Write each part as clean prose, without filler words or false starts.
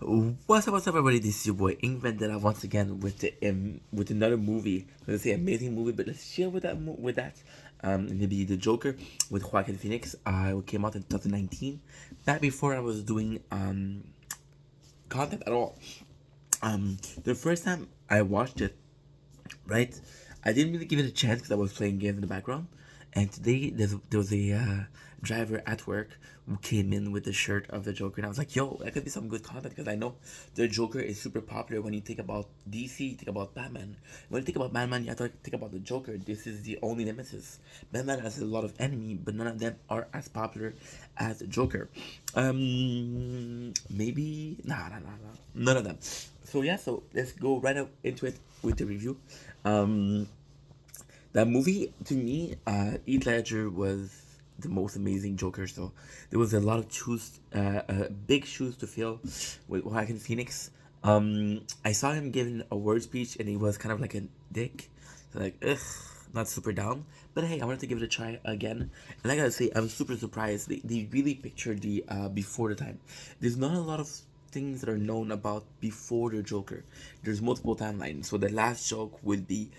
What's up, everybody? This is your boy Ink Vendetta once again with another movie. Let's say amazing movie, but let's chill with that. Maybe The Joker with Joaquin Phoenix. Came out in 2019. Back before I was doing content at all. The first time I watched it, right? I didn't really give it a chance because I was playing games in the background. And today there was a driver at work who came in with the shirt of the Joker, and I was like, "Yo, that could be some good content," because I know the Joker is super popular. When you think about DC, you think about Batman. When you think about Batman, you have to think about the Joker. This is the only nemesis. Batman has a lot of enemy, but none of them are as popular as the Joker. Maybe none of them. So yeah, so let's go right up into it with the review. Um, that movie to me, Heath Ledger was the most amazing Joker. So there was a lot of big shoes to fill with Joaquin Phoenix. I saw him giving a word speech, and he was kind of like a dick. So like, ugh, not super down. But hey, I wanted to give it a try again, and I gotta say, I'm super surprised. They really pictured the before the time. There's not a lot of things that are known about before the Joker. There's multiple timelines. So the last joke would be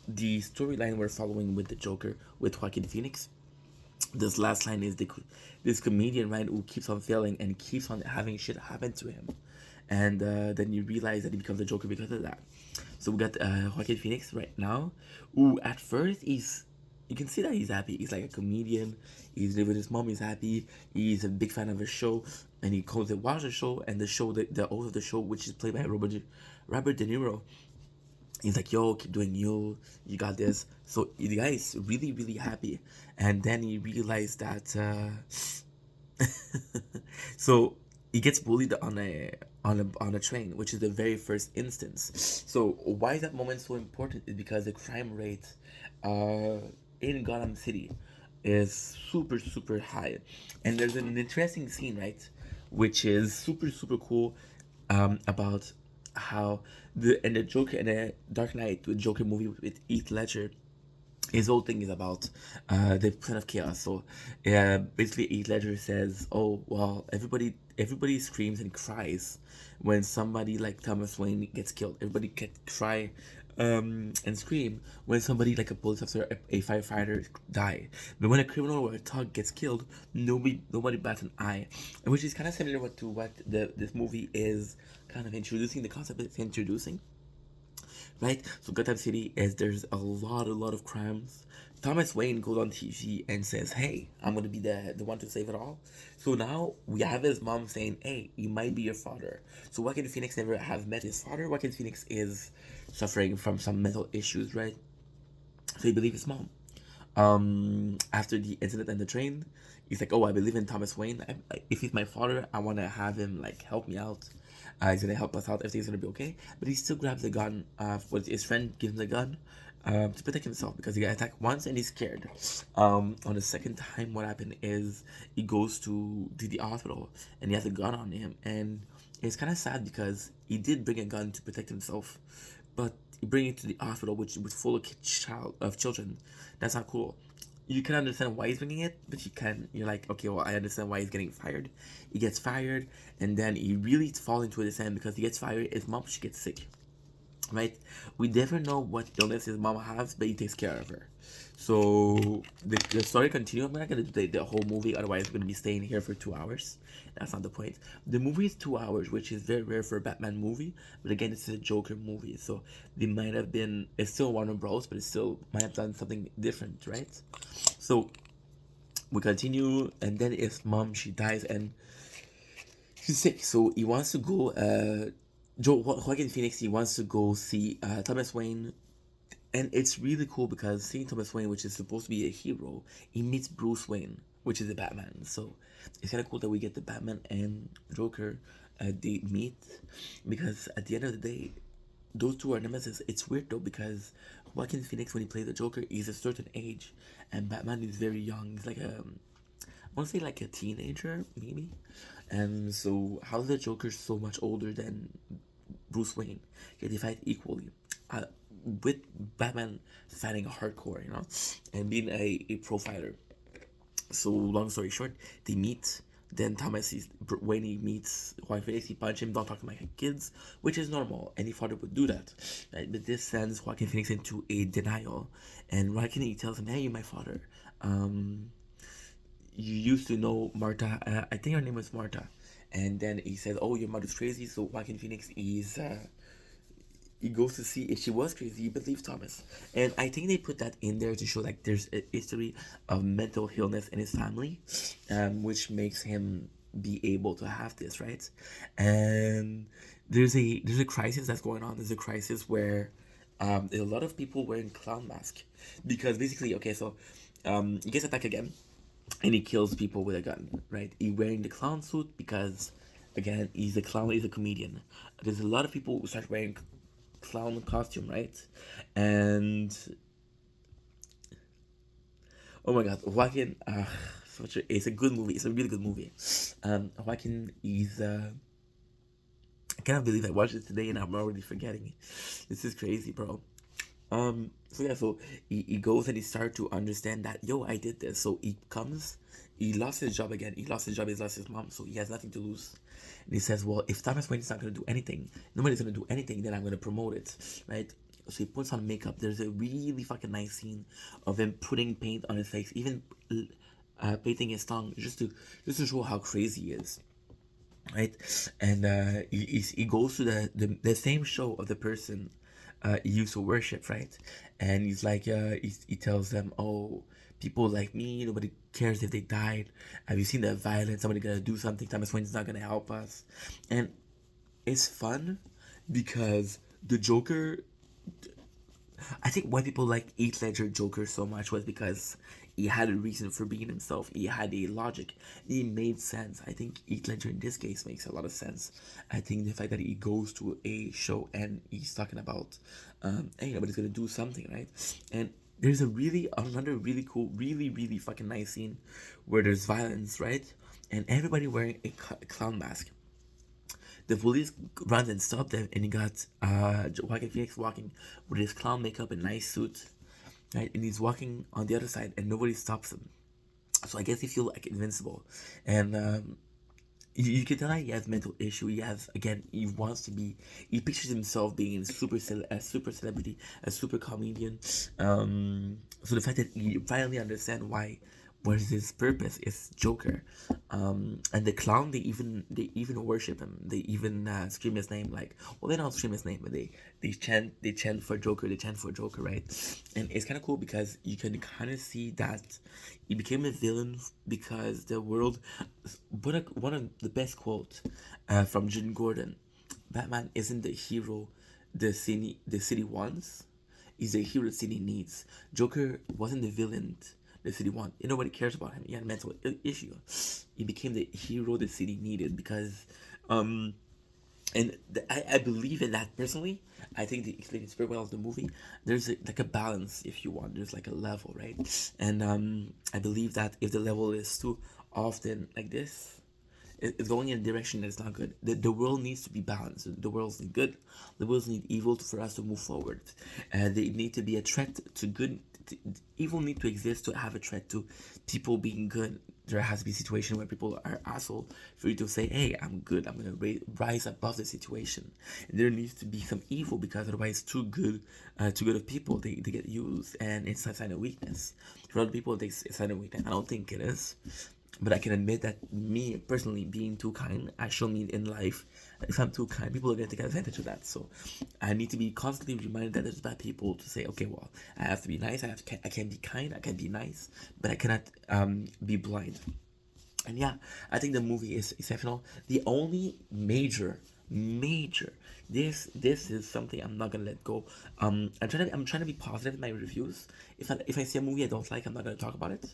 the storyline we're following with the Joker with Joaquin Phoenix. This last line is this comedian, right, who keeps on failing and keeps on having shit happen to him, and then you realize that he becomes a Joker because of that. So we got Joaquin Phoenix right now, who at first you can see that he's happy. He's like a comedian. He's living with his mom. He's happy. He's a big fan of his show, and he calls it Watch the Show. And the show, the host of the show, which is played by Robert De Niro, he's like, "Yo, keep doing you. You got this." So the guy is really, really happy, and then he realized that. So he gets bullied on a train, which is the very first instance. So why is that moment so important? Is because the crime rate, uh, in Gotham City, is super super high, and there's an interesting scene, right, which is super super cool, about how the Joker and the Dark Knight, the Joker movie with Heath Ledger, his whole thing is about the plan of chaos. So basically Heath Ledger says, "Oh well, everybody screams and cries when somebody like Thomas Wayne gets killed. Everybody can cry and scream when somebody like a police officer, a firefighter die. But when a criminal or a thug gets killed, nobody bats an eye." And which is kind of similar to what this movie is kind of introducing. The concept it's introducing, right? So Gotham City is there's a lot of crimes. Thomas Wayne goes on TV and says, "Hey, I'm gonna be the one to save it all." So now we have his mom saying, "Hey, you might be your father." So Joaquin Phoenix never have met his father. Joaquin Phoenix is suffering from some mental issues, right? So he believes his mom. After the incident on the train, he's like, "Oh, I believe in Thomas Wayne. If he's my father, I want to have him like help me out. He's gonna help us out. Everything's gonna be okay." But he still grabs the gun. With his friend gives him the gun, to protect himself because he got attacked once and he's scared. On the second time, what happened is he goes to the hospital and he has a gun on him, and it's kind of sad because he did bring a gun to protect himself, but you bring it to the hospital, which was full of children. That's not cool. You can understand why he's bringing it, but you're like, okay, well, I understand why he's getting fired. He gets fired, and then he really falls into a descent because he gets fired. His mom, she gets sick, right? We never know what illness his mom has, but he takes care of her. So the story continues. I'm not gonna do the whole movie, otherwise we're gonna be staying here for 2 hours. That's not the point. The movie is 2 hours, which is very rare for a Batman movie. But again, it's a Joker movie, so they might have been. It's still Warner Bros, but it still might have done something different, right? So we continue, and then his mom, she dies, and she's sick. So he wants to go. Joaquin Phoenix, he wants to go see Thomas Wayne, and it's really cool because seeing Thomas Wayne, which is supposed to be a hero, he meets Bruce Wayne, which is a Batman. So it's kind of cool that we get the Batman and Joker, they meet, because at the end of the day, those two are nemesis. It's weird though because Joaquin Phoenix, when he plays the Joker, he's a certain age, and Batman is very young. He's like I want to say like a teenager maybe, and so how's the Joker so much older than Bruce Wayne? Yet they fight equally. Uh, with Batman fighting hardcore, and being a pro fighter. So long story short, they meet. Then Thomas sees when he meets Joaquin Phoenix, he punches him, don't talk to my kids, which is normal. Any father would do that. Right? But this sends Joaquin Phoenix into a denial. And Joaquin, he tells him, hey, you're my father. You used to know Marta. I think her name was Marta. And then he says, oh, your mother's crazy. So Joaquin Phoenix is he goes to see if she was crazy. He believes Thomas, and I think they put that in there to show like there's a history of mental illness in his family, which makes him be able to have this, right? And there's a crisis that's going on. There's a crisis where a lot of people wearing clown masks because basically, okay, so he gets attacked again, and he kills people with a gun, right? He wearing the clown suit because, again, he's a clown, he's a comedian. There's a lot of people who start wearing clown costume, right? And oh my god, Joaquin, it's a good movie. It's a really good movie. Joaquin is I cannot believe I watched it today and I'm already forgetting. This is crazy, bro. So yeah, so he goes and he starts to understand that yo, I did this. So he comes, he lost his job again. He lost his job, he's lost his mom, so he has nothing to lose. And he says, well, if Thomas Wayne is not gonna do anything, nobody's gonna do anything, then I'm gonna promote it, right? So he puts on makeup. There's a really fucking nice scene of him putting paint on his face, even painting his tongue, just to show how crazy he is, right? And he goes to the same show of the person he used to worship, right? And he's like, he tells them, oh, people like me, nobody cares if they died. Have you seen the violence? Somebody gonna do something. Thomas Wayne's not gonna help us. And it's fun because the Joker, I think why people like Heath Ledger Joker so much was because he had a reason for being himself. He had a logic. He made sense. I think Heath Ledger in this case makes a lot of sense. I think the fact that he goes to a show and he's talking about, hey, nobody's gonna do something, right? And there's another really cool, really fucking nice scene where there's violence, right? And everybody wearing a clown mask. The police runs and stop them, and you got Joaquin Phoenix walking with his clown makeup and nice suit, right? And he's walking on the other side, and nobody stops him. So I guess he feel like invincible, and you can tell that he has mental issue. He has, again, he wants to be. He pictures himself being a super celebrity, a super comedian. So the fact that he finally understand why, what is his purpose is Joker, and the clown, they even worship him. They even scream his name, like, well, they don't scream his name, but they chant for Joker. They chant for Joker, right? And it's kind of cool because you can kind of see that he became a villain because the world. One of the best quotes from Jim Gordon: Batman isn't the hero the city wants. He's the hero the city needs. Joker wasn't the villain the city wanted. Nobody cares about him. He had a mental issue. He became the hero the city needed because, and I believe in that personally. I think they explain it very well in the movie. There's like a balance, if you want. There's like a level, right? And I believe that if the level is too often like this, it's going in a direction that's not good. The world needs to be balanced. The world's need good. The world need evil for us to move forward. They need to be a threat to good. Evil need to exist to have a threat to people being good. There has to be a situation where people are asshole for you to say, "Hey, I'm good. I'm gonna rise above the situation." And there needs to be some evil because otherwise, too good of people they get used, and it's a sign of weakness. For other people, it's a sign of weakness. I don't think it is. But I can admit that me personally being too kind actually mean in life, if I'm too kind, people are going to take advantage of that. So I need to be constantly reminded that there's bad people to say, okay, well, I have to be nice. I can be kind. I can be nice, but I cannot be blind. And yeah, I think the movie is exceptional. The only major this is something I'm not gonna let go. I'm trying to be positive in my reviews. If I see a movie I don't like, I'm not gonna talk about it.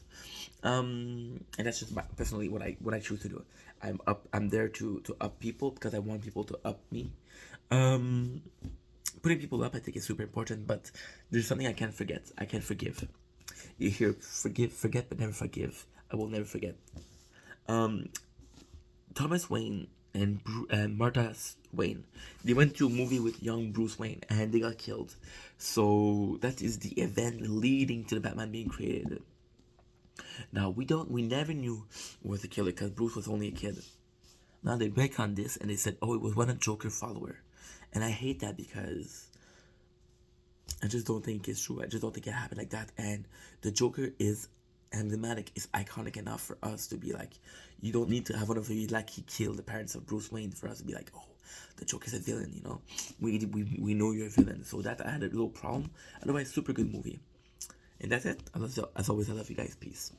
And that's just personally what I choose to do. I'm there to up people because I want people to up me. Um, Putting people up I think is super important, but there's something I can't forget. I can't forgive. You hear forget but never forgive. I will never forget. Um, Thomas Wayne and Martha Wayne, they went to a movie with young Bruce Wayne and they got killed. So that is the event leading to the Batman being created. Now we never knew who was the killer because Bruce was only a kid. Now they break on this and they said, oh, it was one of Joker follower, and I hate that because I just don't think it's true. I just don't think it happened like that. And the Joker is emblematic, is iconic enough for us to be like, you don't need to have one of the like he killed the parents of Bruce Wayne for us to be like, oh, the Joker's a villain. You know, we know you're a villain. So that I had a little problem. Otherwise, super good movie. And that's it. As always, I love you guys. Peace.